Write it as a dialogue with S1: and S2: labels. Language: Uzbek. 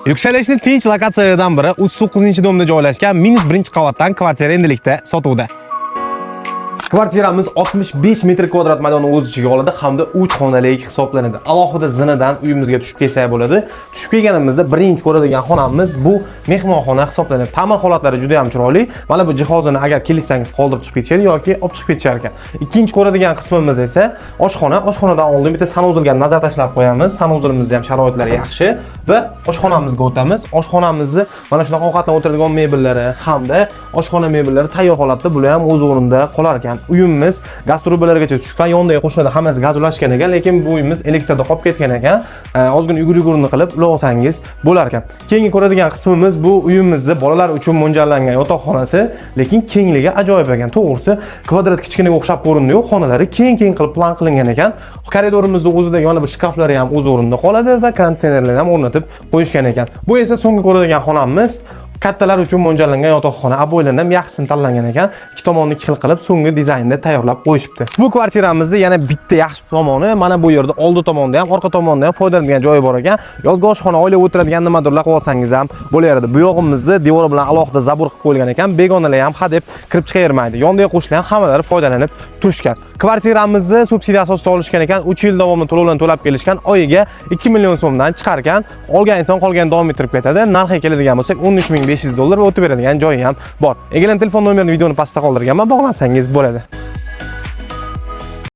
S1: Yuksalishning tinch lokatsiyalaridan biri 39-domda joylashgan -1 qavatdan kvartira endilikda sotuvda. Kvartiramiz 65 metr kvadrat maydonni o'z ichiga oladi hamda 3 xonalik hisoblanadi. Alohida zinadan uyimizga tushib kelsak bo'ladi. Tushib kelganimizda birinchi ko'radigan xonamiz bu mehmonxona hisoblanadi. Ta'mir holatlari juda ham chiroyli. Mana bu jihozini agar kelsangiz qoldirib chiqib ketishadi yoki olib chiqib ketishar ekan. Ikkinchi ko'radigan qismimiz esa oshxona. Oshxonadan oldin bitta sanuzilga nazar tashlab qo'yamiz. Sanuzilimizni ham sharoitlari yaxshi va oshxonamizga o'tamiz. Oshxonamizni mana shunaqa ovqatlanib o'tiradigan mebellari hamda oshxona mebellari tayyor holatda bular ham o'z o'rnida qolar ekan. Uyimiz gaz trubalargacha tushgan, yonidagi qo'shnilar hammasi gaz ulashgan ekan, lekin bu uyimiz elektrda qolib ketgan ekan. Ozgina yugur-yugurni qilib ulag'sangiz bo'lar ekan. Keyingi ko'radigan qismimiz bu uyimizni bolalar uchun mo'ljallangan yotoqxonasi, lekin kengligi ajoyib ekan. To'g'risi, kvadrat kichkinaga o'xshab ko'rinadi-yu, xonalari keng-keng qilib plan qilingan ekan. Koridorimizni o'zidagi mana bu shkaflari ham o'z o'rnida qoladi va konditsionerlarni ham o'rnatib qo'yishgan ekan. Bu esa so'nggi ko'radigan xonamiz. Kattalar uchun mo'ljallangan yotoqxona. Aboylarni ham yaxshisini tanlangan ekan. Ikki tomonni ikki xil qilib so'nggi dizaynda tayyorlab qo'yishibdi. Bu kvartiramizni yana bitta yaxshi tomoni, mana bu yerda oldi tomonda ham, orqa tomonda ham foydalanadigan joyi bor ekan. Yozgi oshxona oila o'tiradigan nimadirlar qilib olsangiz ham bo'laveradi. Bu yog'imizni devor bilan alohida zabur qilib qo'yilgan ekan. Begonalar ham hadeb kirib chiqavermaydi. Yondagi qo'shnilar hammalari foydalanib turishgan. Kvartiramizni subsidiya asosida olishgan ekan. 3 yil davomida to'lovlarni to'lab kelishgan. Oyiga 2 million so'mdan chiqar ekan. Olgan inson qolgan davom ettirib ketadi. Narxi keladigan bo'lsak 13500 dollar va o'tib beradigan joyi ham bor. Egalarning telefon nomerini videoni pastda qoldirganman, bog'lansangiz bo'ladi.